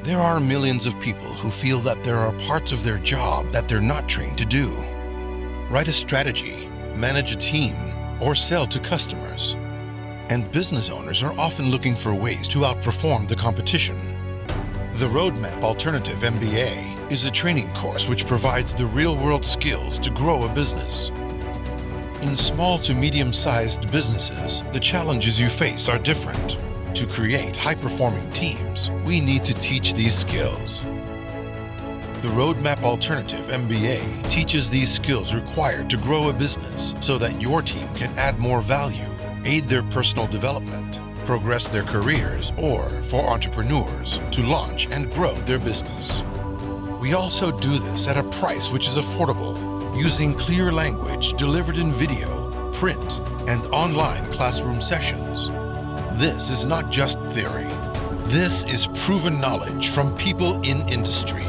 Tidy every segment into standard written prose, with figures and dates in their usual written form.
There are millions of people who feel that there are parts of their job that they're not trained to do. Write a strategy, manage a team, or sell to customers. And business owners are often looking for ways to outperform the competition. The Roadmap Alternative MBA is a training course which provides the real-world skills to grow a business. In small to medium-sized businesses, the challenges you face are different. To create high-performing teams, we need to teach these skills. The Roadmap Alternative MBA teaches these skills required to grow a business so that your team can add more value, aid their personal development, progress their careers, or for entrepreneurs to launch and grow their business. We also do this at a price which is affordable, using clear language delivered in video, print, and online classroom sessions. This is not just theory. This is proven knowledge from people in industry.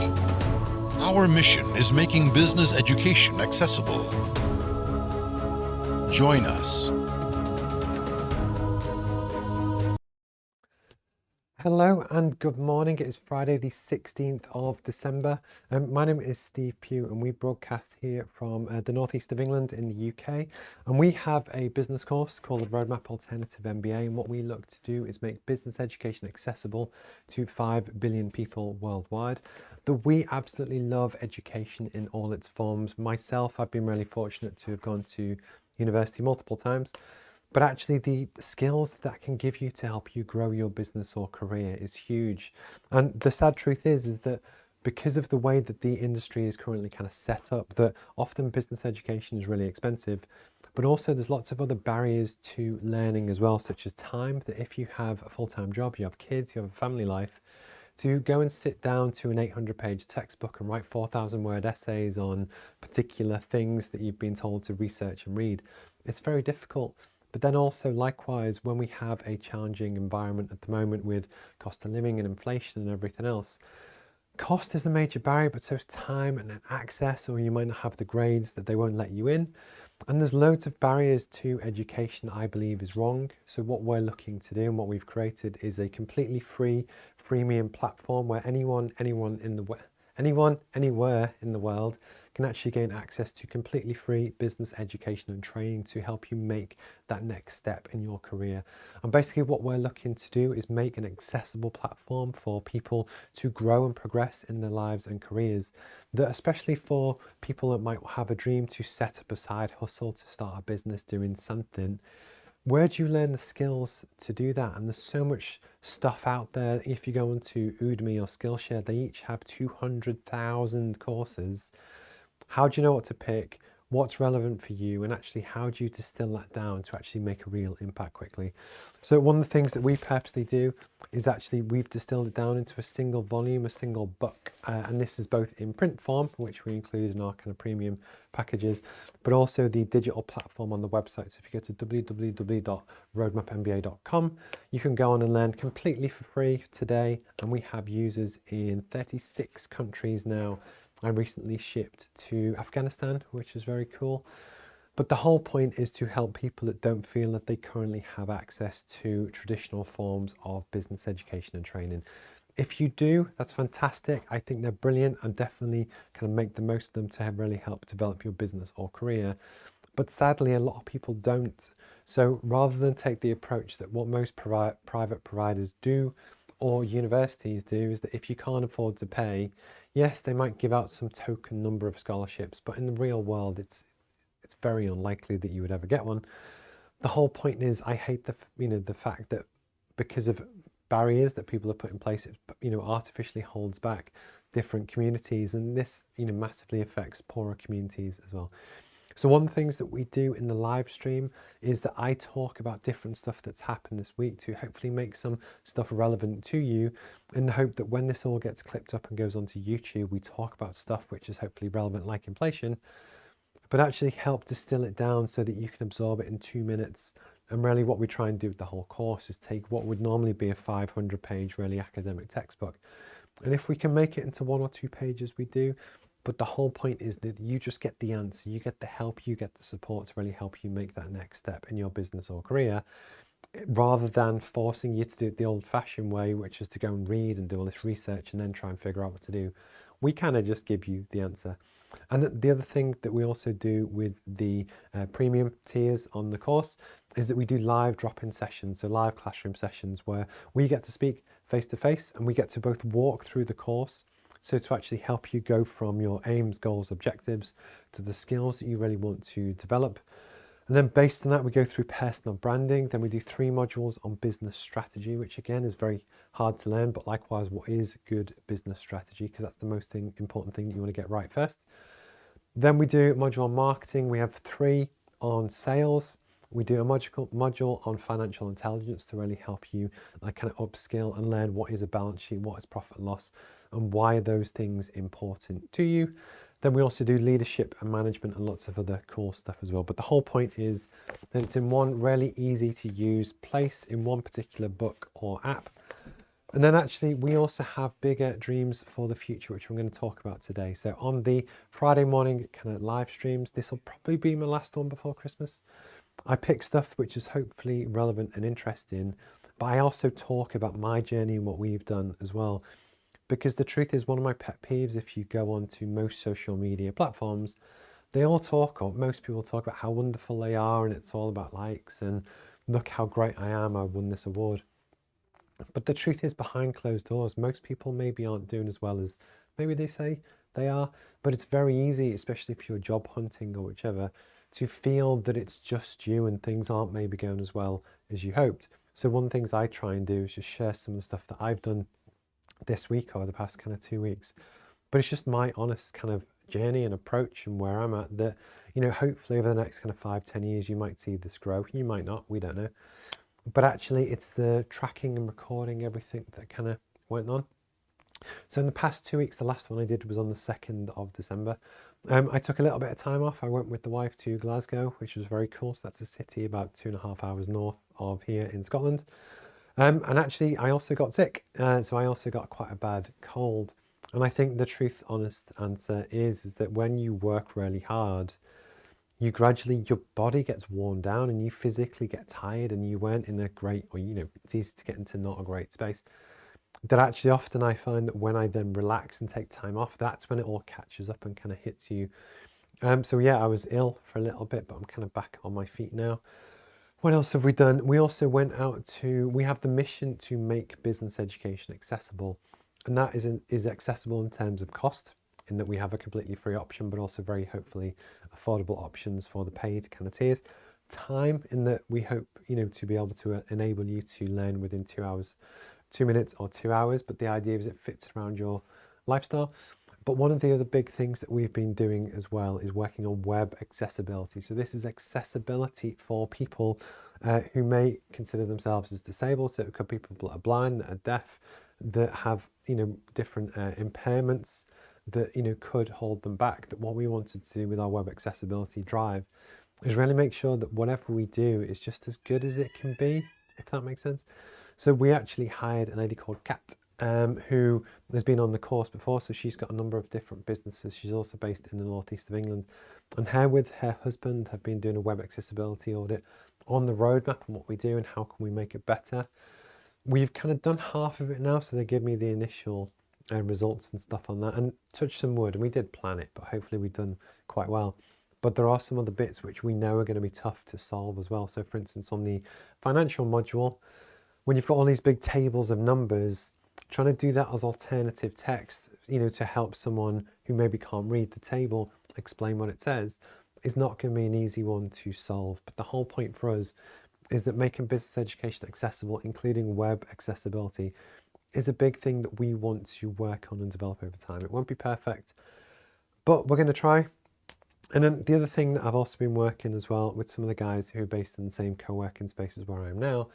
Our mission is making business education accessible. Join us. Hello and good morning. It is Friday the 16th of December. My name is Steve Pugh and we broadcast here from the northeast of England in the UK, and we have a business course called the Roadmap Alternative MBA, and what we look to do is make business education accessible to 5 billion people worldwide. We absolutely love education in all its forms. Myself, I've been really fortunate to have gone to university multiple times. But actually the skills that can give you to help you grow your business or career is huge. And the sad truth is that because of the way that the industry is currently kind of set up, that often business education is really expensive, but also there's lots of other barriers to learning as well, such as time, that if you have a full-time job, you have kids, you have a family life, to go and sit down to an 800-page textbook and write 4,000-word essays on particular things that you've been told to research and read, it's very difficult. But then also likewise, when we have a challenging environment at the moment with cost of living and inflation and everything else, cost is a major barrier, but so is time and access, or you might not have the grades that they won't let you in. And there's loads of barriers to education I believe is wrong. So what we're looking to do and what we've created is a completely free, freemium platform where anyone, anywhere in the world can actually gain access to completely free business education and training to help you make that next step in your career. And basically what we're looking to do is make an accessible platform for people to grow and progress in their lives and careers, that especially for people that might have a dream to set up a side hustle, to start a business doing something. Where do you learn the skills to do that? And there's so much stuff out there. If you go onto Udemy or Skillshare, they each have 200,000 courses. How do you know what to pick? What's relevant for you? And actually, how do you distill that down to actually make a real impact quickly? So one of the things that we purposely do is actually we've distilled it down into a single volume, a single book. And this is both in print form, which we include in our kind of premium packages, but also the digital platform on the website. So if you go to www.roadmapmba.com, you can go on and learn completely for free today. And we have users in 36 countries now. I recently shipped to Afghanistan, which is very cool. But the whole point is to help people that don't feel that they currently have access to traditional forms of business education and training. If you do, that's fantastic. I think they're brilliant and definitely kind of make the most of them to really help develop your business or career. But sadly, a lot of people don't. So rather than take the approach that what most private providers do or universities do, is that if you can't afford to pay, yes, they might give out some token number of scholarships, but in the real world, it's very unlikely that you would ever get one. The whole point is, I hate the fact that because of barriers that people have put in place, it artificially holds back different communities, and this massively affects poorer communities as well. So one of the things that we do in the live stream is that I talk about different stuff that's happened this week to hopefully make some stuff relevant to you, in the hope that when this all gets clipped up and goes onto YouTube, we talk about stuff which is hopefully relevant, like inflation, but actually help distill it down so that you can absorb it in 2 minutes. And really what we try and do with the whole course is take what would normally be a 500-page really academic textbook, and if we can make it into 1 or 2 pages, we do. But the whole point is that you just get the answer, you get the help, you get the support to really help you make that next step in your business or career. rather than forcing you to do it the old-fashioned way, which is to go and read and do all this research and then try and figure out what to do, we kind of just give you the answer. And the other thing that we also do with the premium tiers on the course is that we do live drop-in sessions, so live classroom sessions where we get to speak face-to-face and we get to both walk through the course, so to actually help you go from your aims, goals, objectives to the skills that you really want to develop. And then based on that, we go through personal branding. Then we do 3 modules on business strategy, which again is very hard to learn, but likewise, what is good business strategy? Because that's the most important thing that you want to get right first. Then we do a module on marketing. We have 3 on sales. We do a module on financial intelligence to really help you kind of upskill and learn what is a balance sheet, what is profit and loss, and why are those things important to you. Then we also do leadership and management and lots of other cool stuff as well. But the whole point is that it's in one really easy to use place in one particular book or app. And then actually we also have bigger dreams for the future, which we're going to talk about today. So on the Friday morning kind of live streams, this will probably be my last one before Christmas. I pick stuff which is hopefully relevant and interesting, but I also talk about my journey and what we've done as well. Because the truth is, one of my pet peeves, if you go on to most social media platforms, they all talk, or most people talk about how wonderful they are, and it's all about likes, and look how great I am, I won this award. But the truth is, behind closed doors, most people maybe aren't doing as well as maybe they say they are, but it's very easy, especially if you're job hunting or whichever, to feel that it's just you and things aren't maybe going as well as you hoped. So one of the things I try and do is just share some of the stuff that I've done this week or the past kind of 2 weeks, but it's just my honest kind of journey and approach and where I'm at, that, you know, hopefully over the next kind of 5-10 years you might see this grow, you might not, we don't know, but actually it's the tracking and recording everything that kind of went on. So in the past 2 weeks, the last one I did was on the 2nd of December. I took a little bit of time off. I went with the wife to Glasgow, which was very cool. So that's a city about 2.5 hours north of here in Scotland. And actually, I also got sick. So I also got quite a bad cold. And I think the truth, honest answer is that when you work really hard, you gradually, your body gets worn down and you physically get tired, and you weren't in a great, or, you know, it's easy to get into not a great space. That actually often I find that when I then relax and take time off, that's when it all catches up and kind of hits you. So yeah, I was ill for a little bit, but I'm kind of back on my feet now. What else have we done? We also went out to, we have the mission to make business education accessible. And that is accessible in terms of cost, in that we have a completely free option, but also very hopefully affordable options for the paid kind of tiers. Time, in that we hope, you know, to be able to enable you to learn within 2 hours, 2 minutes or 2 hours, but the idea is it fits around your lifestyle. But one of the other big things that we've been doing as well is working on web accessibility. So this is accessibility for people who may consider themselves as disabled. So it could be people that are blind, that are deaf, that have, you know, different impairments that, you know, could hold them back. That what we wanted to do with our web accessibility drive is really make sure that whatever we do is just as good as it can be, if that makes sense. So we actually hired a lady called Kat, who has been on the course before. So she's got a number of different businesses. She's also based in the northeast of England, and her with her husband have been doing a web accessibility audit on the roadmap and what we do and how can we make it better. We've kind of done half of it now, so they give me the initial results and stuff on that, and touch some wood, and we did plan it, but hopefully we've done quite well. But there are some other bits which we know are going to be tough to solve as well. So for instance, on the financial module, when you've got all these big tables of numbers, trying to do that as alternative text, you know, to help someone who maybe can't read the table explain what it says, is not going to be an easy one to solve. But the whole point for us is that making business education accessible, including web accessibility, is a big thing that we want to work on and develop over time. It won't be perfect, but we're going to try. And then the other thing that I've also been working as well with some of the guys who are based in the same co-working spaces where I am now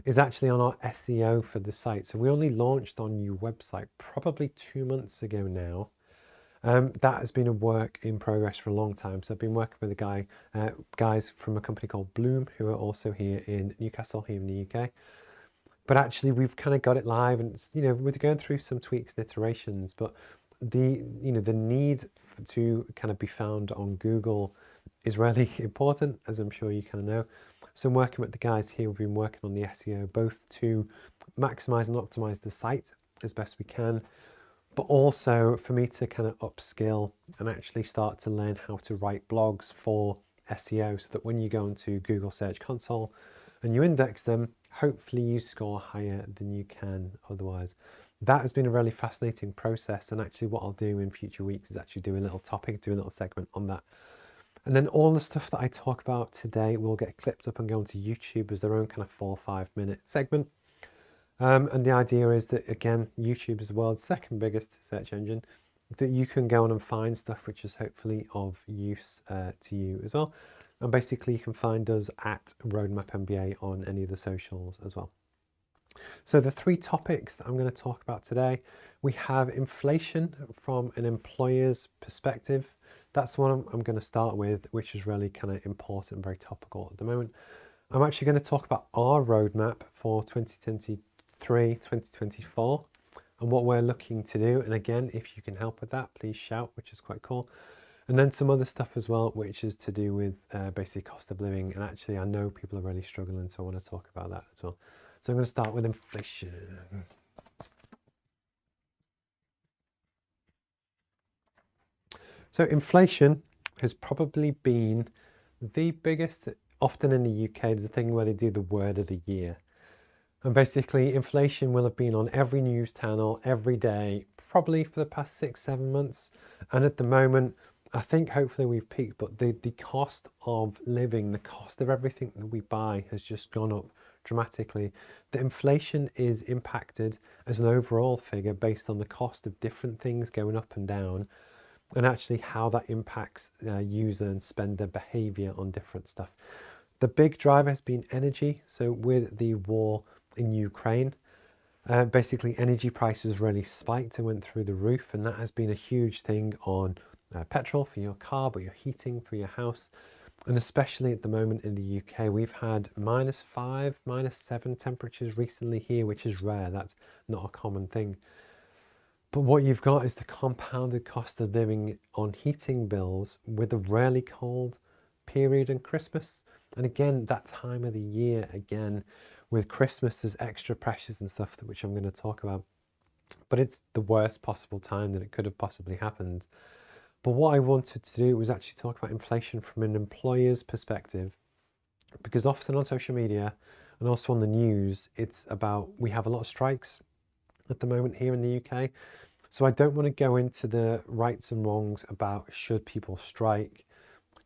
is actually on our SEO for the site. So we only launched our new website probably 2 months ago now. That has been a work in progress for a long time. So I've been working with guys from a company called Bloom, who are also here in Newcastle, here in the UK. But actually we've kind of got it live, and it's, you know, we're going through some tweaks and iterations, but the need to kind of be found on Google is really important, as I'm sure you kind of know. So I'm working with the guys here. We've been working on the SEO, both to maximize and optimize the site as best we can, but also for me to kind of upskill and actually start to learn how to write blogs for SEO, so that when you go into Google Search Console and you index them, hopefully you score higher than you can otherwise. That has been a really fascinating process, and actually what I'll do in future weeks is actually do a little topic, do a little segment on that. And then all the stuff that I talk about today will get clipped up and go onto YouTube as their own kind of 4 or 5 minute segment. And the idea is that, again, YouTube is the world's second biggest search engine, that you can go on and find stuff which is hopefully of use to you as well. And basically you can find us at Roadmap MBA on any of the socials as well. So the 3 topics that I'm going to talk about today, we have inflation from an employer's perspective. That's what I'm going to start with, which is really kind of important and very topical at the moment. I'm actually going to talk about our roadmap for 2023, 2024 and what we're looking to do. And again, if you can help with that, please shout, which is quite cool. And then some other stuff as well, which is to do with basic cost of living. And actually, I know people are really struggling, so I want to talk about that as well. So I'm going to start with inflation. So inflation has probably been the biggest, often in the UK, there's a thing where they do the word of the year. And basically inflation will have been on every news channel every day, probably for the past 6-7 months. And at the moment, I think hopefully we've peaked, but the cost of living, the cost of everything that we buy has just gone up dramatically. The inflation is impacted as an overall figure based on the cost of different things going up and down, and actually how that impacts user and spender behavior on different stuff. The big driver has been energy. So with the war in Ukraine, basically energy prices really spiked and went through the roof, and that has been a huge thing on petrol for your car, but your heating for your house. And especially at the moment in the UK, we've had -5, -7 temperatures recently here, which is rare. That's not a common thing. But what you've got is the compounded cost of living on heating bills with a really cold period and Christmas. And again, that time of the year, again, with Christmas, there's extra pressures and stuff, which I'm going to talk about. But it's the worst possible time that it could have possibly happened. But what I wanted to do was actually talk about inflation from an employer's perspective, because often on social media and also on the news, it's about, we have a lot of strikes at the moment here in the UK. So I don't want to go into the rights and wrongs about should people strike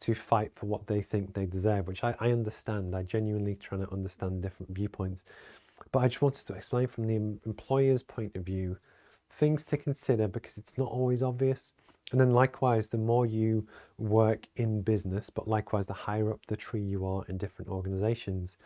to fight for what they think they deserve, which I understand. I genuinely try to understand different viewpoints. But I just wanted to explain from the employer's point of view, things to consider, because it's not always obvious. And then likewise, the more you work in business, but likewise, the higher up the tree you are in different organizations,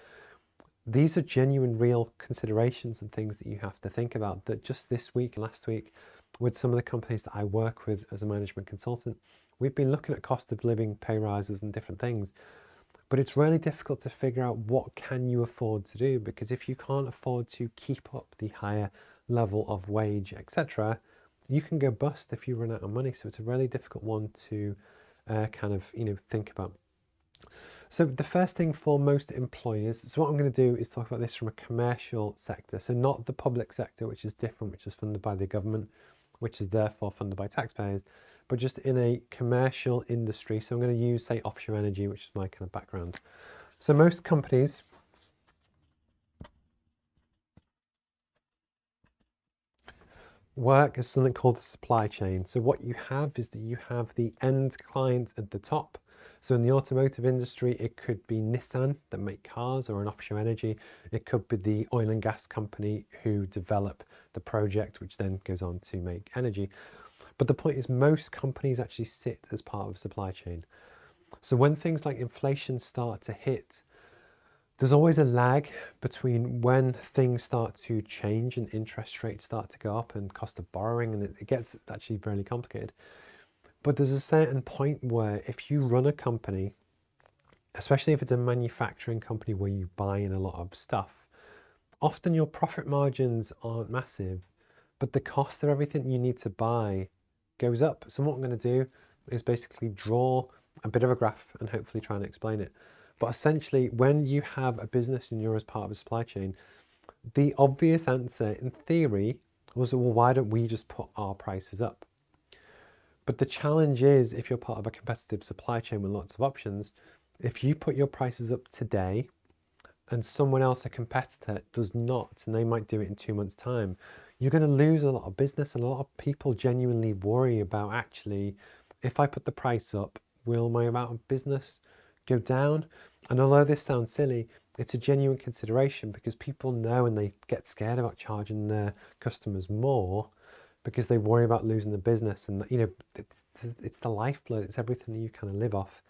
these are genuine, real considerations and things that you have to think about. That just this week, last week, with some of the companies that I work with as a management consultant, we've been looking at cost of living, pay rises and different things. But it's really difficult to figure out what can you afford to do, because if you can't afford to keep up the higher level of wage, etc., you can go bust if you run out of money. So it's a really difficult one to kind of, think about. So the first thing for most employers, so what I'm going to do is talk about this from a commercial sector. So not the public sector, which is different, which is funded by the government, which is therefore funded by taxpayers, but just in a commercial industry. So I'm going to use, say, offshore energy, which is my kind of background. So most companies work as something called a supply chain. So what you have is that you have the end client at the top. So in the automotive industry, it could be Nissan that make cars, or an offshore energy. It could be the oil and gas company who develop the project, which then goes on to make energy. But the point is, most companies actually sit as part of a supply chain. So when things like inflation start to hit, there's always a lag between when things start to change and interest rates start to go up and cost of borrowing, and it gets actually really complicated. But there's a certain point where if you run a company, especially if it's a manufacturing company where you buy in a lot of stuff, often your profit margins aren't massive, but the cost of everything you need to buy goes up. So what I'm going to do is basically draw a bit of a graph and hopefully try and explain it. But essentially, when you have a business and you're as part of a supply chain, the obvious answer in theory was, well, why don't we just put our prices up? But the challenge is, if you're part of a competitive supply chain with lots of options, if you put your prices up today and someone else, a competitor, does not, and they might do it in 2 months' time, you're going to lose a lot of business, and a lot of people genuinely worry about, actually, if I put the price up, will my amount of business go down? And although this sounds silly, it's a genuine consideration, because people know, and they get scared about charging their customers more because they worry about losing the business. And it's the lifeblood, it's everything that you kind of live off.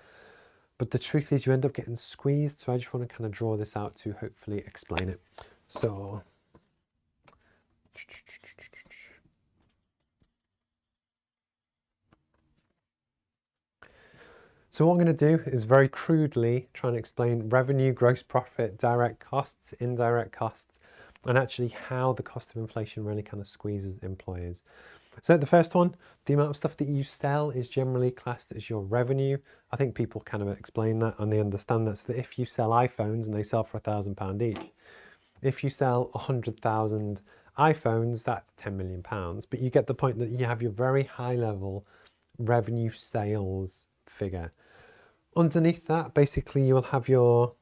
But the truth is, you end up getting squeezed. So I just want to kind of draw this out to hopefully explain it. So what I'm going to do is very crudely try and explain revenue, gross profit, direct costs, indirect costs, and actually how the cost of inflation really kind of squeezes employers. So the first one, the amount of stuff that you sell is generally classed as your revenue. I think people kind of explain that and they understand that. So that if you sell iPhones and they sell for £1,000 each, if you sell 100,000 iPhones, that's £10 million. But you get the point that you have your very high level revenue sales figure. Underneath that, basically, you'll have your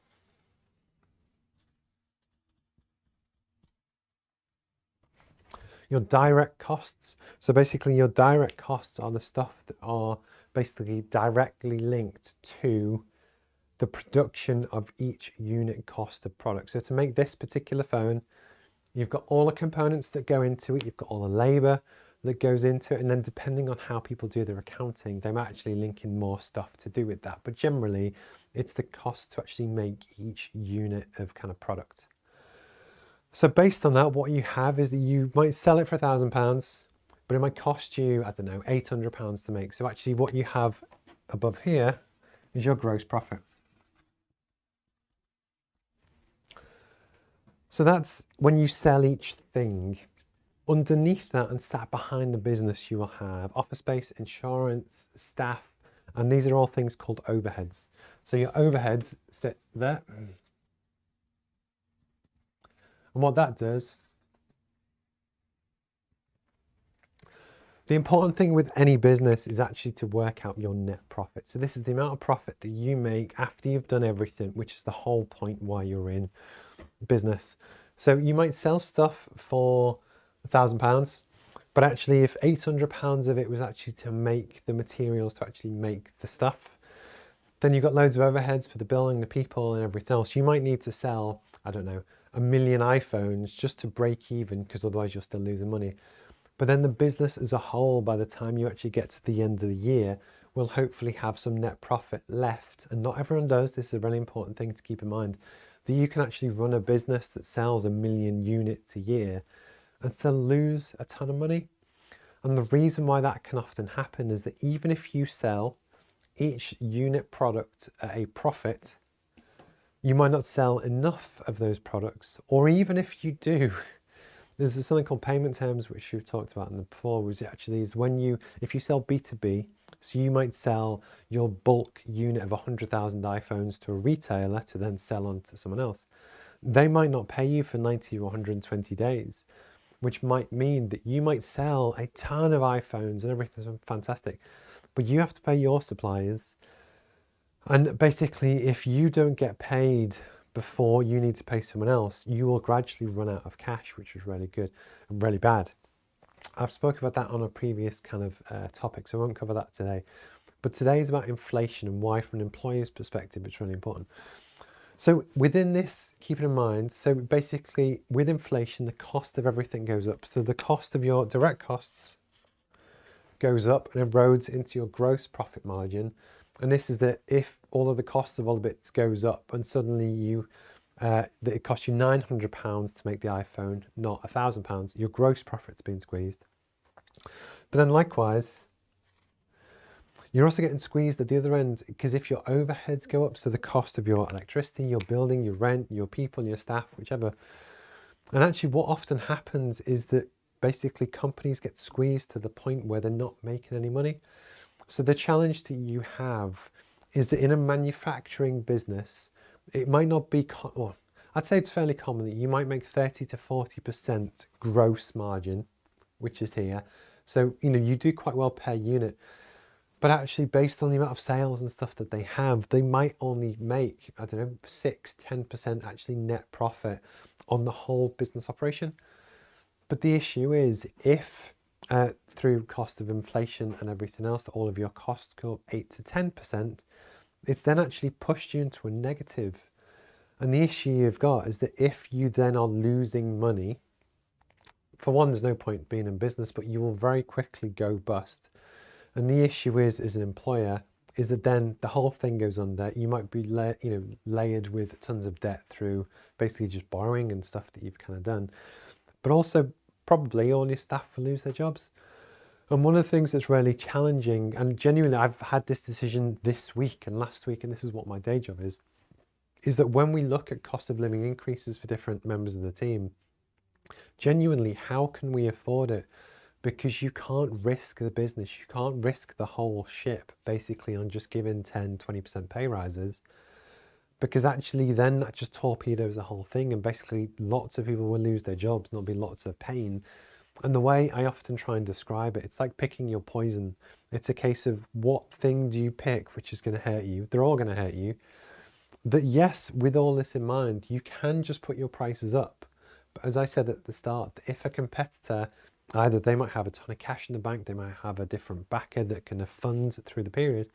direct costs. So basically, your direct costs are the stuff that are basically directly linked to the production of each unit cost of product. So to make this particular phone, you've got all the components that go into it, you've got all the labor that goes into it, and then depending on how people do their accounting, they might actually link in more stuff to do with that. But generally, it's the cost to actually make each unit of kind of product. So based on that, what you have is that you might sell it for £1,000, but it might cost you, I don't know, £800 to make. So actually what you have above here is your gross profit. So that's when you sell each thing. Underneath that and sat behind the business, you will have office space, insurance, staff, and these are all things called overheads. So your overheads sit there. And what that does, the important thing with any business is actually to work out your net profit. So this is the amount of profit that you make after you've done everything, which is the whole point why you're in business. So you might sell stuff for £1,000, but actually if £800 of it was actually to make the materials to actually make the stuff, then you've got loads of overheads for the building, the people and everything else. You might need to sell, I don't know, 1 million iPhones just to break even, because otherwise you're still losing money. But then the business as a whole, by the time you actually get to the end of the year, will hopefully have some net profit left. And not everyone does. This is a really important thing to keep in mind, that you can actually run a business that sells 1 million units a year and still lose a ton of money. And the reason why that can often happen is that even if you sell each unit product at a profit, you might not sell enough of those products, or even if you do, there's something called payment terms, which we've talked about in the before, which actually is when if you sell B2B, so you might sell your bulk unit of 100,000 iPhones to a retailer to then sell on to someone else. They might not pay you for 90 or 120 days, which might mean that you might sell a ton of iPhones and everything's fantastic, but you have to pay your suppliers. And basically, if you don't get paid before you need to pay someone else, you will gradually run out of cash, which is really good and really bad. I've spoken about that on a previous kind of topic, so I won't cover that today. But today is about inflation and why, from an employer's perspective, it's really important. So within this, keep it in mind, so basically with inflation, the cost of everything goes up. So the cost of your direct costs goes up and erodes into your gross profit margin. And this is that if all of the costs of all the bits goes up and suddenly that it costs you £900 to make the iPhone, not £1,000, your gross profit's been squeezed. But then likewise, you're also getting squeezed at the other end, because if your overheads go up, so the cost of your electricity, your building, your rent, your people, your staff, whichever. And actually what often happens is that basically companies get squeezed to the point where they're not making any money. So the challenge that you have is that in a manufacturing business, it might not be, well, I'd say it's fairly common that you might make 30 to 40% gross margin, which is here. So, you do quite well per unit, but actually based on the amount of sales and stuff that they have, they might only make, I don't know, 6-10% actually net profit on the whole business operation. But the issue is if through cost of inflation and everything else, that all of your costs go up 8 to 10%, it's then actually pushed you into a negative. And the issue you've got is that if you then are losing money, for one, there's no point being in business, but you will very quickly go bust. And the issue is, as an employer, is that then the whole thing goes under. You might be layered with tons of debt through basically just borrowing and stuff that you've kind of done. But also probably all your staff will lose their jobs. And one of the things that's really challenging, and genuinely I've had this decision this week and last week, and this is what my day job is that when we look at cost of living increases for different members of the team, genuinely, how can we afford it? Because you can't risk the business, you can't risk the whole ship basically on just giving 10-20% pay rises, because actually then that just torpedoes the whole thing, and basically lots of people will lose their jobs and there'll be lots of pain. And the way I often try and describe it, it's like picking your poison. It's a case of what thing do you pick which is going to hurt you. They're all going to hurt you. That yes, with all this in mind, you can just put your prices up. But as I said at the start, if a competitor, either they might have a ton of cash in the bank, they might have a different backer that can fund through the period.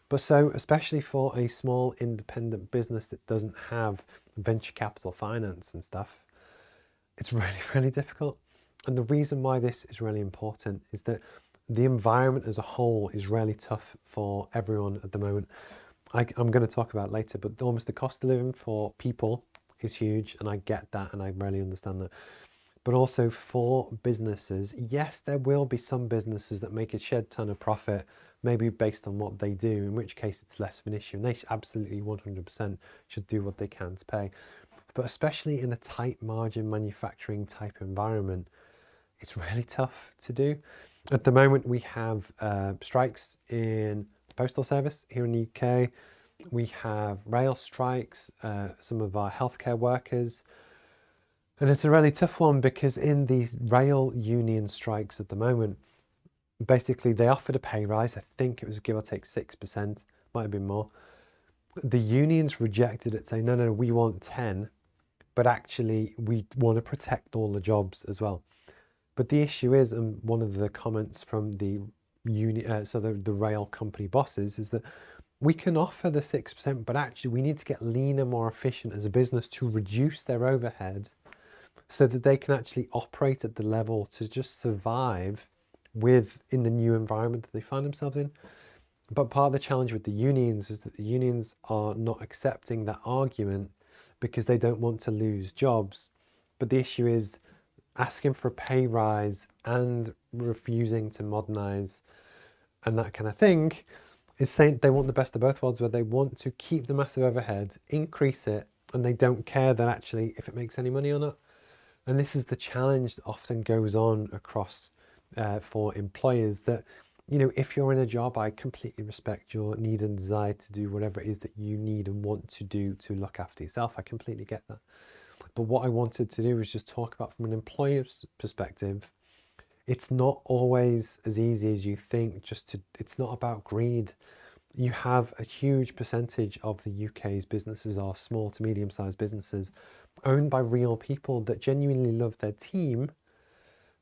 But so, especially for a small independent business that doesn't have venture capital finance and stuff, it's really, really difficult. And the reason why this is really important is that the environment as a whole is really tough for everyone at the moment. I'm going to talk about it later, but almost the cost of living for people is huge, and I get that, and I really understand that. But also for businesses, yes, there will be some businesses that make a shed ton of profit, maybe based on what they do, in which case it's less of an issue, and they absolutely 100% should do what they can to pay. But especially in a tight margin manufacturing type environment, it's really tough to do. At the moment, we have strikes in the postal service here in the UK. We have rail strikes, some of our healthcare workers. And it's a really tough one because in these rail union strikes at the moment, basically they offered a pay rise. I think it was give or take 6%, might have been more. The unions rejected it, saying, no, we want 10, but actually we want to protect all the jobs as well. But the issue is, and one of the comments from the the rail company bosses is that we can offer the 6%, but actually we need to get leaner, more efficient as a business to reduce their overhead so that they can actually operate at the level to just survive in the new environment that they find themselves in. But part of the challenge with the unions is that the unions are not accepting that argument because they don't want to lose jobs. But the issue is asking for a pay rise and refusing to modernize and that kind of thing is saying they want the best of both worlds, where they want to keep the massive overhead, increase it, and they don't care that actually if it makes any money or not. And this is the challenge that often goes on across for employers, that if you're in a job, I completely respect your need and desire to do whatever it is that you need and want to do to look after yourself. I completely get that. But what I wanted to do was just talk about from an employer's perspective. It's not always as easy as you think. It's not about greed. You have a huge percentage of the UK's businesses are small to medium-sized businesses owned by real people that genuinely love their team,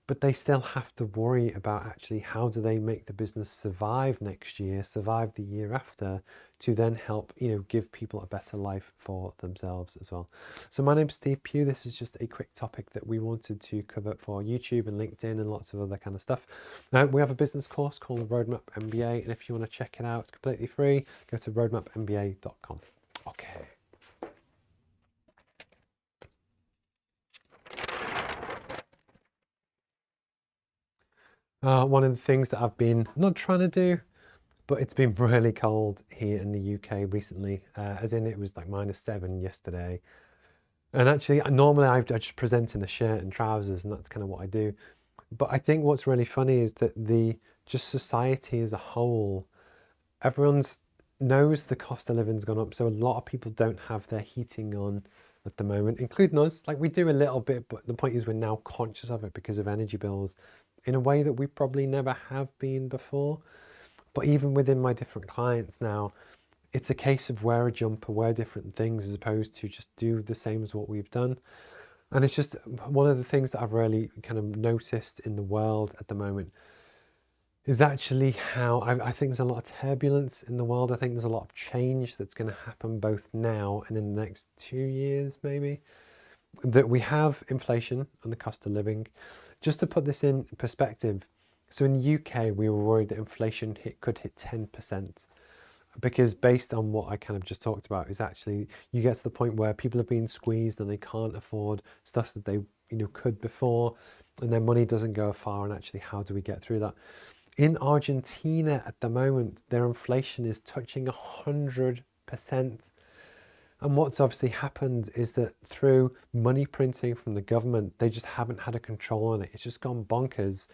but they still have to worry about actually how do they make the business survive next year, survive the year after, to then help give people a better life for themselves as well. So my name's Steve Pugh. This is just a quick topic that we wanted to cover for YouTube and LinkedIn and lots of other kind of stuff. We have a business course called the Roadmap MBA, and if you want to check it out, it's completely free. Go to roadmapmba.com. Okay. One of the things that I've been not trying to do, but it's been really cold here in the UK recently, as in it was like -7 yesterday. And actually, normally I just present in a shirt and trousers, and that's kind of what I do. But I think what's really funny is that just society as a whole, everyone's knows the cost of living's gone up, so a lot of people don't have their heating on at the moment, including us. Like, we do a little bit, but the point is we're now conscious of it because of energy bills in a way that we probably never have been before. But even within my different clients now, it's a case of wear a jumper, wear different things, as opposed to just do the same as what we've done. And it's just one of the things that I've really kind of noticed in the world at the moment is actually how I think there's a lot of turbulence in the world. I think there's a lot of change that's going to happen both now and in the next 2 years, maybe. That we have inflation and the cost of living. Just to put this in perspective, so in the UK, we were worried that inflation could hit 10%. Because based on what I kind of just talked about, is actually you get to the point where people are being squeezed and they can't afford stuff that they could before, and their money doesn't go far. And actually, how do we get through that? In Argentina at the moment, their inflation is touching 100%. And what's obviously happened is that through money printing from the government, they just haven't had a control on it. It's just gone bonkers.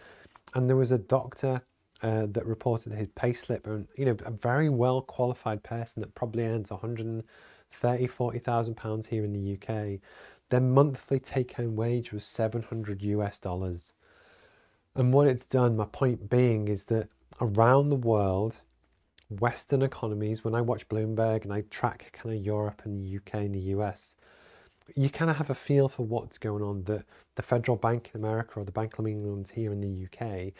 And there was a doctor that reported his payslip, and a very well qualified person that probably earns 130,000-40,000 pounds here in the UK. Their monthly take-home wage was $700. And what it's done, my point being, is that around the world, Western economies, when I watch Bloomberg and I track kind of Europe and the UK and the US, you kind of have a feel for what's going on, that the Federal Bank in America or the Bank of England here in the UK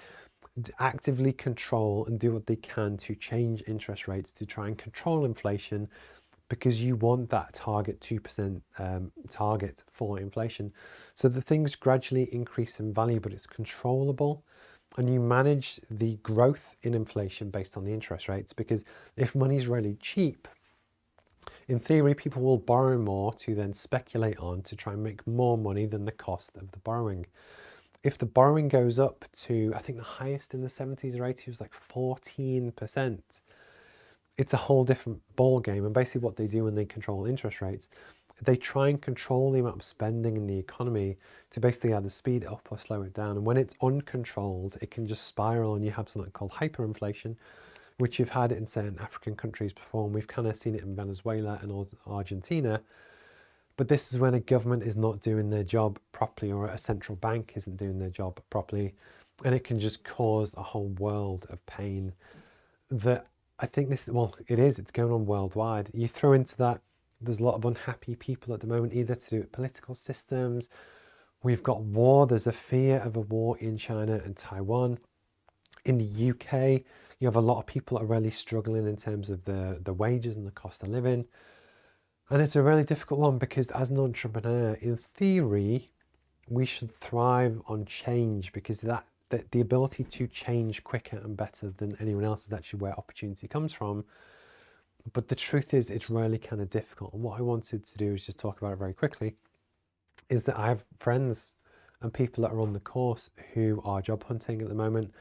actively control and do what they can to change interest rates to try and control inflation, because you want that target 2% target for inflation. So the things gradually increase in value, but it's controllable. And you manage the growth in inflation based on the interest rates, because if money's really cheap, in theory, people will borrow more to then speculate on to try and make more money than the cost of the borrowing. If the borrowing goes up to, I think the highest in the 70s or 80s was like 14%, it's a whole different ball game. And basically what they do when they control interest rates, they try and control the amount of spending in the economy to basically either speed it up or slow it down. And when it's uncontrolled, it can just spiral, and you have something called hyperinflation, which you've had it in certain African countries before, and we've kind of seen it in Venezuela and Argentina. But this is when a government is not doing their job properly, or a central bank isn't doing their job properly, and it can just cause a whole world of pain. That I think this, well, it's going on worldwide. You throw into that, there's a lot of unhappy people at the moment, either to do with political systems. We've got war. There's a fear of a war in China and Taiwan. In the UK, you have a lot of people that are really struggling in terms of the wages and the cost of living. And it's a really difficult one, because as an entrepreneur, in theory, we should thrive on change, because that the ability to change quicker and better than anyone else is actually where opportunity comes from. But the truth is, it's really kind of difficult. And what I wanted to do is just talk about it very quickly, is that I have friends and people that are on the course who are job hunting at the moment.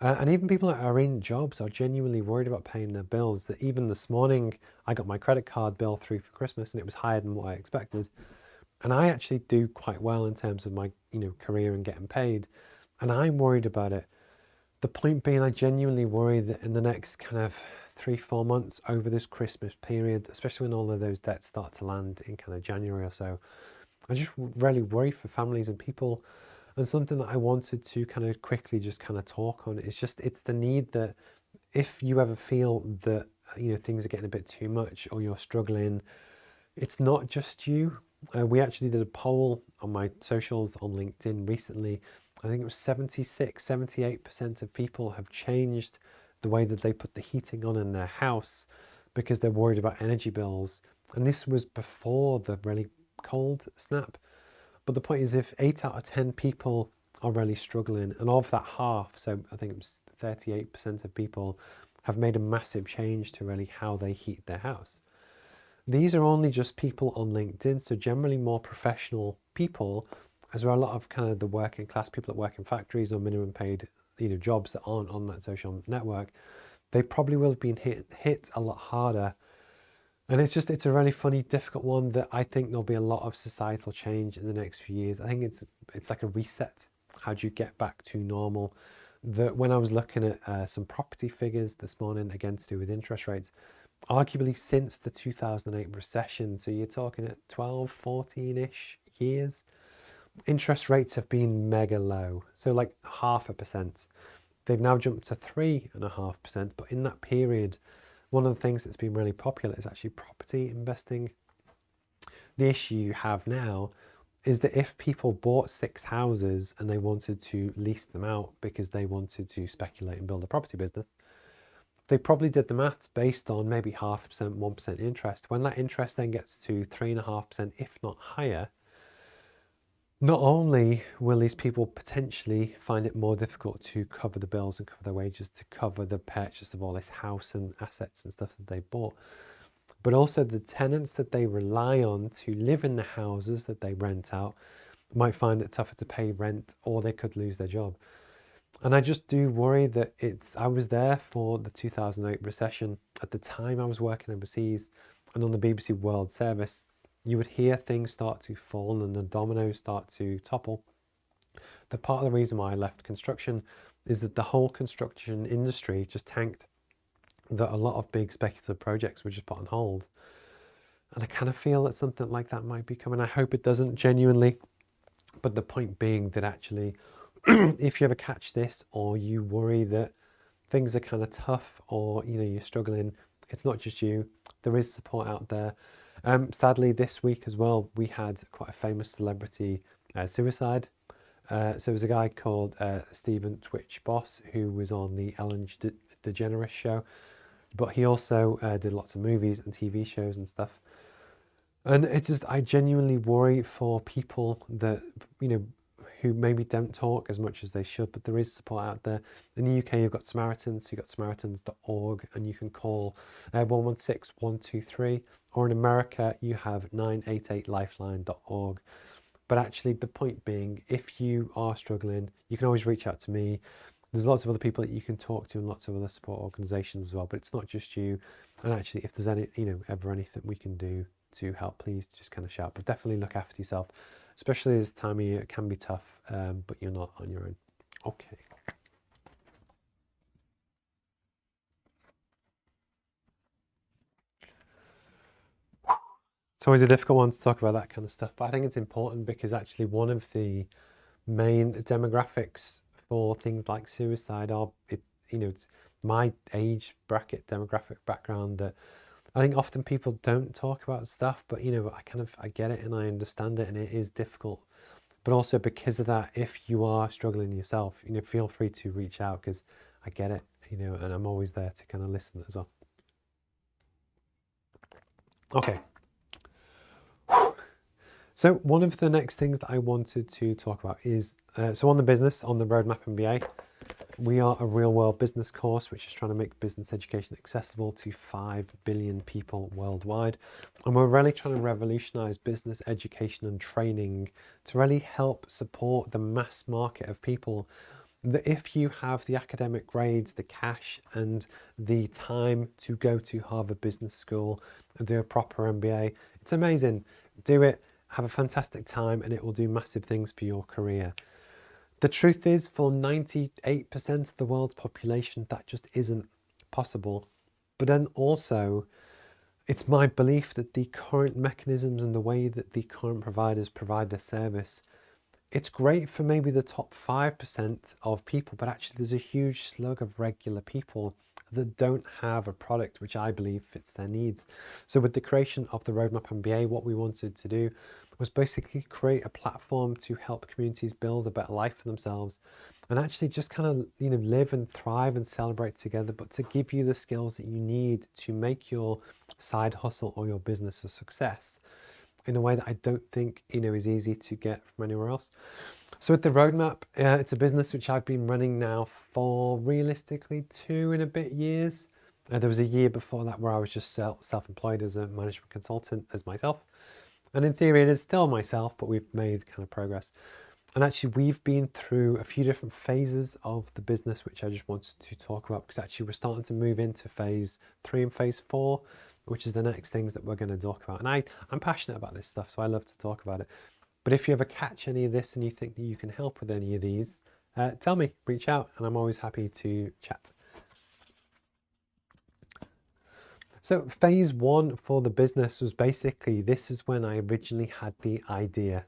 And even people that are in jobs are genuinely worried about paying their bills. That even this morning, I got my credit card bill through for Christmas, and it was higher than what I expected. And I actually do quite well in terms of my career and getting paid. And I'm worried about it. The point being, I genuinely worry that in the next kind of 3-4 months over this Christmas period, especially when all of those debts start to land in kind of January or so, I just really worry for families and people. And something that I wanted to kind of quickly just kind of talk on is just, it's the need that if you ever feel that things are getting a bit too much, or you're struggling, it's not just you. We actually did a poll on my socials on LinkedIn recently. I think it was 78% of people have changed the way that they put the heating on in their house because they're worried about energy bills. And this was before the really cold snap. But the point is, if 8 out of 10 people are really struggling, and of that half, so I think it was 38% of people, have made a massive change to really how they heat their house. These are only just people on LinkedIn, so generally more professional people, as well as a lot of kind of the working class people that work in factories or minimum paid jobs that aren't on that social network. They probably will have been hit a lot harder. And it's a really funny, difficult one that I think there'll be a lot of societal change in the next few years. I think it's like a reset. How do you get back to normal? That when I was looking at some property figures this morning, again to do with interest rates, arguably since the 2008 recession. So you're talking at 12, 14-ish years. Interest rates have been mega low, so like 0.5%. They've now jumped to 3.5%, but in that period, one of the things that's been really popular is actually property investing. The issue you have now is that if people bought 6 houses and they wanted to lease them out because they wanted to speculate and build a property business, they probably did the maths based on maybe 0.5%, 1% interest. When that interest then gets to 3.5%, if not higher, not only will these people potentially find it more difficult to cover the bills and cover their wages, to cover the purchase of all this house and assets and stuff that they bought, but also the tenants that they rely on to live in the houses that they rent out might find it tougher to pay rent, or they could lose their job. And I just do worry that I was there for the 2008 recession. At the time I was working overseas and on the BBC World Service, you would hear things start to fall and the dominoes start to topple. The part of the reason why I left construction is that the whole construction industry just tanked, that a lot of big speculative projects were just put on hold. And I kind of feel that something like that might be coming. I hope it doesn't, genuinely. But the point being that actually, if you ever catch this, or you worry that things are kind of tough, or you're struggling, it's not just you. There is support out there. Sadly, this week as well, we had quite a famous celebrity suicide. So there was a guy called Stephen Twitch Boss, who was on the Ellen DeGeneres show, but he also did lots of movies and TV shows and stuff. And it's just, I genuinely worry for people that, who maybe don't talk as much as they should, but there is support out there. In the UK, you've got Samaritans, you've got samaritans.org, and you can call 116 123, or in America, you have 988lifeline.org. But actually, the point being, if you are struggling, you can always reach out to me. There's lots of other people that you can talk to and lots of other support organisations as well, but it's not just you. And actually, if there's any, ever anything we can do to help, please just kind of shout. But definitely look after yourself, especially this time of year. It can be tough, but you're not on your own. Okay. It's always a difficult one to talk about that kind of stuff, but I think it's important because actually one of the main demographics for things like suicide are, it's my age bracket, demographic background, that I think often people don't talk about stuff, but I get it and I understand it, and it is difficult. But also because of that, if you are struggling yourself, feel free to reach out, because I get it, and I'm always there to kind of listen as well. Okay. So one of the next things that I wanted to talk about is, so on the business, on the Roadmap MBA, we are a real world business course which is trying to make business education accessible to 5 billion people worldwide. And we're really trying to revolutionize business education and training to really help support the mass market of people, that if you have the academic grades, the cash and the time to go to Harvard Business School and do a proper MBA, it's amazing. Do it. Have a fantastic time, and it will do massive things for your career. The truth is, for 98% of the world's population, that just isn't possible. But then also, it's my belief that the current mechanisms and the way that the current providers provide their service, it's great for maybe the top 5% of people, but actually there's a huge slug of regular people that don't have a product which I believe fits their needs. So with the creation of the Roadmap MBA, what we wanted to do was basically create a platform to help communities build a better life for themselves, and actually just kind of live and thrive and celebrate together, but to give you the skills that you need to make your side hustle or your business a success in a way that I don't think is easy to get from anywhere else. So with the Roadmap, it's a business which I've been running now for realistically 2 and a bit years. There was a year before that where I was just self-employed as a management consultant as myself. And in theory, it is still myself, but we've made kind of progress. And actually, we've been through a few different phases of the business, which I just wanted to talk about, because actually we're starting to move into phase 3 and phase 4, which is the next things that we're going to talk about. And I'm passionate about this stuff, so I love to talk about it. But if you ever catch any of this and you think that you can help with any of these, tell me, reach out, and I'm always happy to chat. So phase one for the business was basically, this is when I originally had the idea.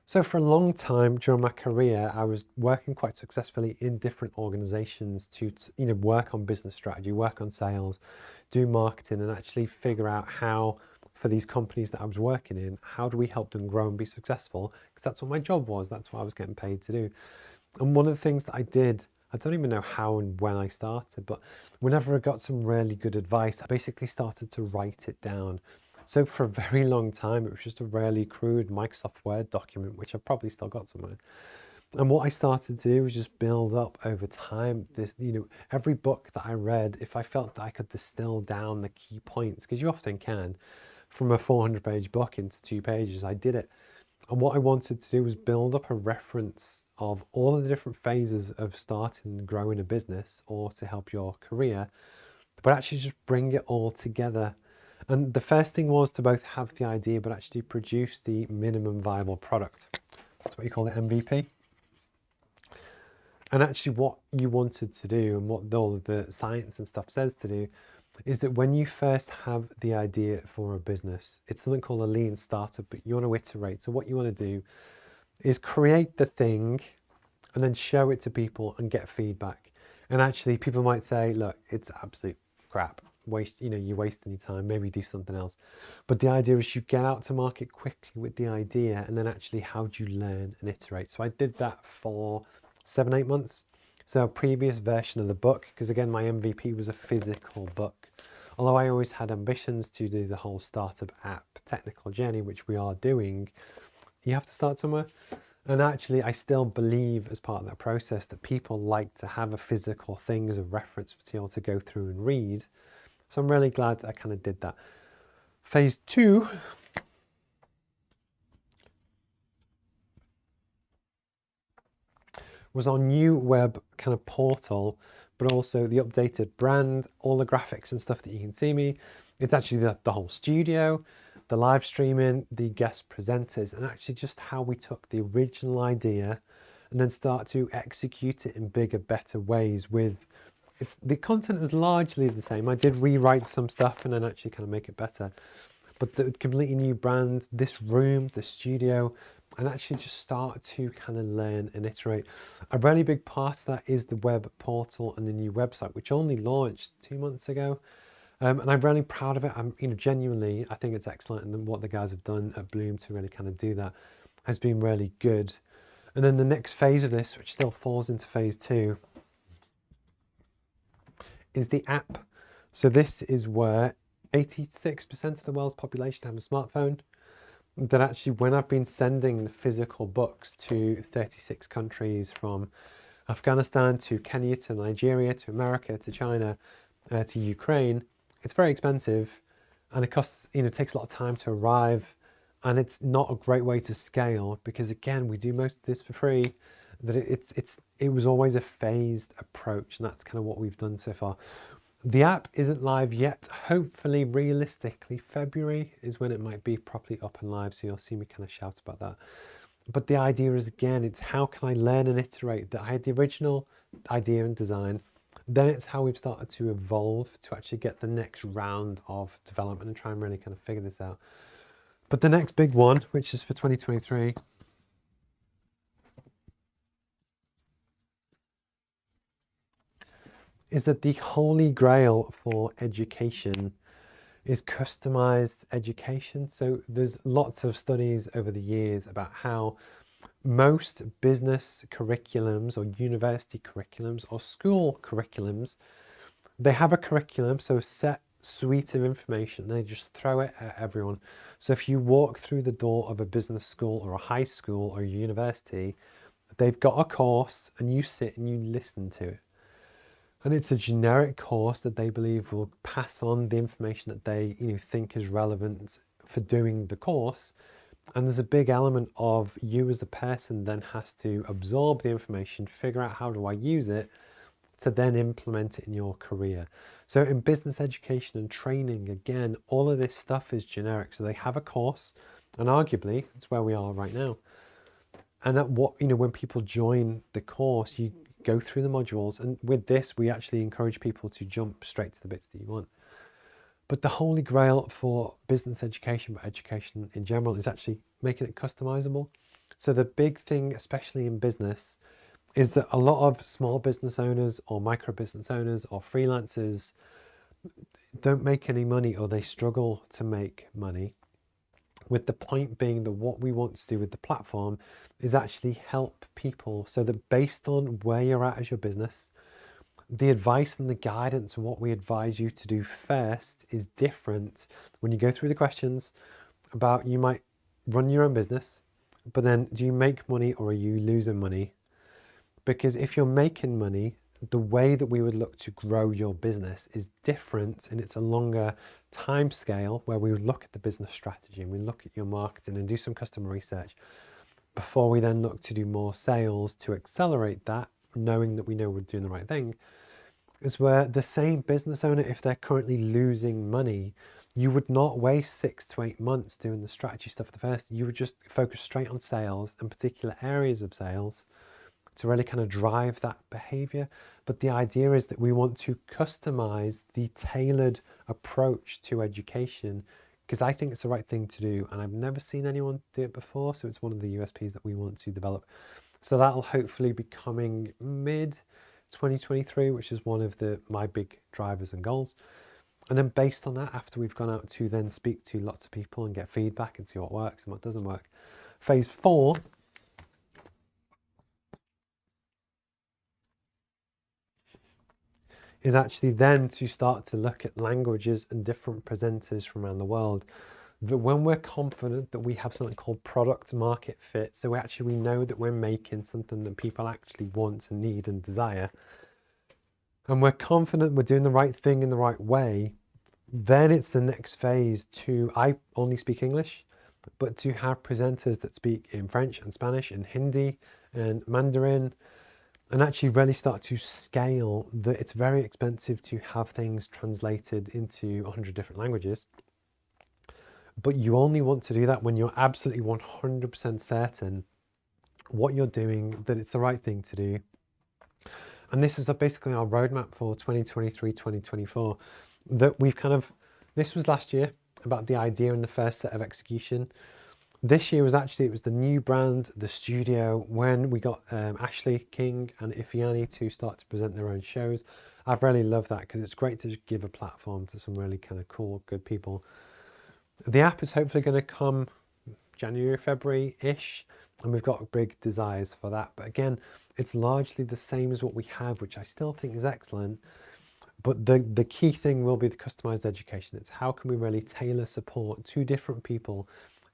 So for a long time during my career, I was working quite successfully in different organizations to work on business strategy, work on sales, do marketing, and actually figure out how, for these companies that I was working in, how do we help them grow and be successful? Because that's what my job was. That's what I was getting paid to do. And one of the things that I did, I don't even know how and when I started, but whenever I got some really good advice, I basically started to write it down. So for a very long time, it was just a really crude Microsoft Word document, which I've probably still got somewhere. And what I started to do was just build up over time this, every book that I read, if I felt that I could distill down the key points, because you often can, from a 400-page book into 2 pages, I did it. And what I wanted to do was build up a reference of all of the different phases of starting and growing a business or to help your career, but actually just bring it all together. And the first thing was to both have the idea, but actually produce the minimum viable product. That's what you call the MVP. And actually what you wanted to do and what all of the science and stuff says to do is that when you first have the idea for a business, it's something called a lean startup, but you want to iterate. So what you want to do is create the thing and then show it to people and get feedback. And actually people might say, look, it's absolute crap. You're wasting your time, maybe do something else. But the idea is you get out to market quickly with the idea, and then actually how do you learn and iterate? So I did that for 7-8 months. So a previous version of the book, because again, my MVP was a physical book. Although I always had ambitions to do the whole startup app technical journey, which we are doing, you have to start somewhere. And actually, I still believe as part of that process that people like to have a physical thing as a reference material to go through and read. So I'm really glad that I kind of did that. Phase 2 was our new web kind of portal, but also the updated brand, all the graphics and stuff that you can see me. It's actually the whole studio, the live streaming, the guest presenters, and actually just how we took the original idea and then start to execute it in bigger, better ways with the content was largely the same. I did rewrite some stuff and then actually kind of make it better. But the completely new brand, this room, the studio, and actually just start to kind of learn and iterate. A really big part of that is the web portal and the new website, which only launched 2 months ago. And I'm really proud of it. I'm, genuinely, I think it's excellent. And what the guys have done at Bloom to really kind of do that has been really good. And then the next phase of this, which still falls into phase 2, is the app. So this is where 86% of the world's population have a smartphone. That actually, when I've been sending the physical books to 36 countries, from Afghanistan to Kenya to Nigeria to America to China to Ukraine, it's very expensive and it costs, takes a lot of time to arrive, and it's not a great way to scale because, again, we do most of this for free. That it was always a phased approach, and that's kind of what we've done so far. The app isn't live yet. Hopefully, realistically, February is when it might be properly up and live, so you'll see me kind of shout about that. But the idea is, again, it's how can I learn and iterate? That I had the original idea and design, then it's how we've started to evolve to actually get the next round of development and try and really kind of figure this out. But the next big one, which is for 2023, is that the holy grail for education is customized education. So there's lots of studies over the years about how most business curriculums or university curriculums or school curriculums, they have a curriculum, so a set suite of information, they just throw it at everyone. So if you walk through the door of a business school or a high school or a university, they've got a course and you sit and you listen to it. And it's a generic course that they believe will pass on the information that they think is relevant for doing the course. And there's a big element of you as a person then has to absorb the information, figure out how do I use it to then implement it in your career. So in business education and training, again, all of this stuff is generic. So they have a course, and arguably it's where we are right now. And that when people join the course, you go through the modules. And with this, we actually encourage people to jump straight to the bits that you want. But the holy grail for business education, but education in general, is actually making it customizable. So the big thing, especially in business, is that a lot of small business owners or micro business owners or freelancers don't make any money, or they struggle to make money, with the point being that what we want to do with the platform is actually help people, so that based on where you're at as your business, the advice and the guidance and what we advise you to do first is different when you go through the questions about, you might run your own business, but then do you make money or are you losing money? Because if you're making money, the way that we would look to grow your business is different, and it's a longer time scale where we would look at the business strategy and we look at your marketing and do some customer research before we then look to do more sales to accelerate that, knowing that we know we're doing the right thing. Is where the same business owner, if they're currently losing money, you would not waste 6 to 8 months doing the strategy stuff at the first. You would just focus straight on sales and particular areas of sales to really kind of drive that behavior. But the idea is that we want to customize the tailored approach to education, because I think it's the right thing to do, and I've never seen anyone do it before, so it's one of the USPs that we want to develop. So that'll hopefully be coming mid 2023, which is one of my big drivers and goals. And then based on that, after we've gone out to then speak to lots of people and get feedback and see what works and what doesn't work, phase 4 is actually then to start to look at languages and different presenters from around the world. That when we're confident that we have something called product market fit, so we know that we're making something that people actually want and need and desire, and we're confident we're doing the right thing in the right way, then it's the next phase to, I only speak English, but to have presenters that speak in French and Spanish and Hindi and Mandarin, and actually really start to scale that. It's very expensive to have things translated into 100 different languages, but you only want to do that when you're absolutely 100% certain what you're doing, that it's the right thing to do. And this is basically our roadmap for 2023, 2024, that we've this was last year about the idea and the first set of execution. This year was it was the new brand, the studio, when we got Ashley King and Ifiani to start to present their own shows. I've really loved that, because it's great to just give a platform to some really kind of cool, good people. The app is hopefully going to come January, February-ish, and we've got big desires for that. But again, it's largely the same as what we have, which I still think is excellent. But the key thing will be the customized education. It's how can we really tailor support to different people.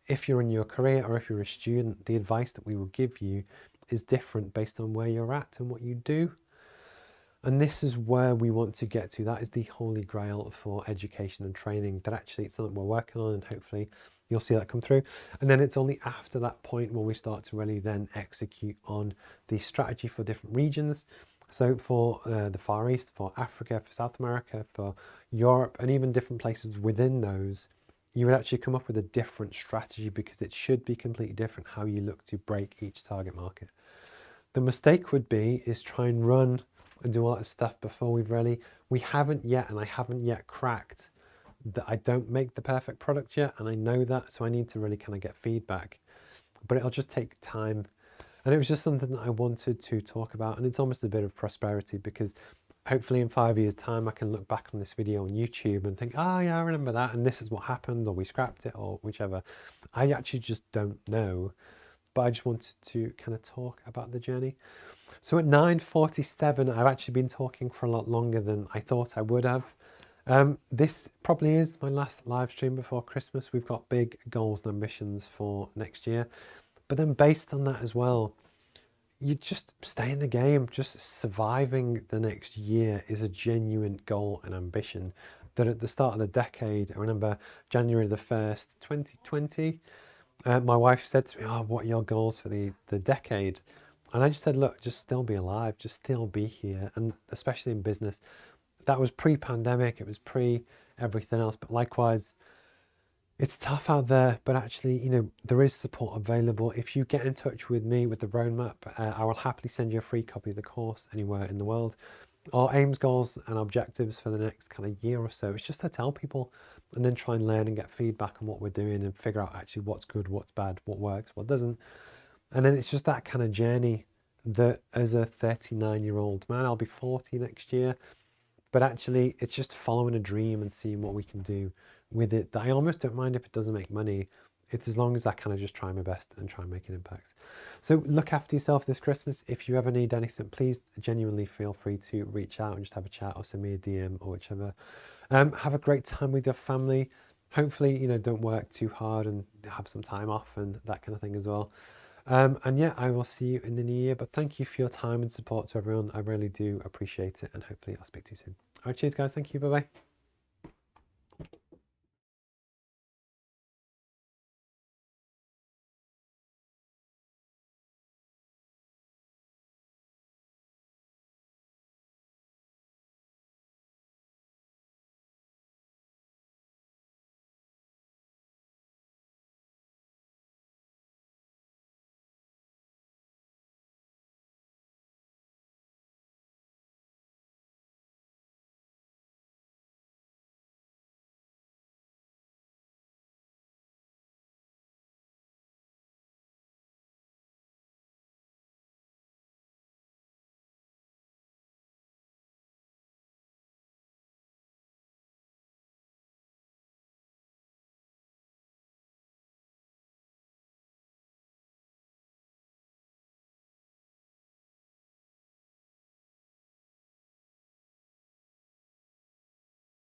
If you're in your career or if you're a student, the advice that we will give you is different based on where you're at and what you do. And this is where we want to get to. That is the holy grail for education and training, that actually it's something we're working on, and hopefully you'll see that come through. And then it's only after that point when we start to really then execute on the strategy for different regions. So for the Far East, for Africa, for South America, for Europe, and even different places within those, you would actually come up with a different strategy, because it should be completely different how you look to break each target market. The mistake would be is try and run and do all that stuff before we haven't yet, and I haven't yet cracked that I don't make the perfect product yet, and I know that, so I need to really kind of get feedback. But it'll just take time. And it was just something that I wanted to talk about, and it's almost a bit of prosperity, because hopefully in 5 years' time I can look back on this video on YouTube and think, oh yeah, I remember that, and this is what happened, or we scrapped it, or whichever. I actually just don't know, but I just wanted to kind of talk about the journey. So at 9:47, I've actually been talking for a lot longer than I thought I would have. This probably is my last live stream before Christmas. We've got big goals and ambitions for next year, but then based on that as well, you just stay in the game. Just surviving the next year is a genuine goal and ambition. That at the start of the decade, I remember January the 1st, 2020, my wife said to me, oh, what are your goals for the decade? And I just said, look, just still be alive, just still be here. And especially in business, that was pre-pandemic, it was pre everything else. But likewise, It's tough out there, but actually, you know, there is support available. If you get in touch with me with the roadmap, I will happily send you a free copy of the course anywhere in the world. Our aims, goals, and objectives for the next kind of year or so is just to tell people and then try and learn and get feedback on what we're doing and figure out actually what's good, what's bad, what works, what doesn't. And then it's just that kind of journey that as a 39-year-old man, I'll be 40 next year, but actually it's just following a dream and seeing what we can do with it, that I almost don't mind if it doesn't make money. It's as long as I kind of just try my best and try and make an impact. So look after yourself this Christmas. If you ever need anything, please genuinely feel free to reach out and just have a chat or send me a DM or whichever. Have a great time with your family. Hopefully, you know, don't work too hard and have some time off and that kind of thing as well. And yeah, I will see you in the new year. But thank you for your time and support to everyone. I really do appreciate it. And hopefully I'll speak to you soon. All right, cheers guys. Thank you. Bye-bye.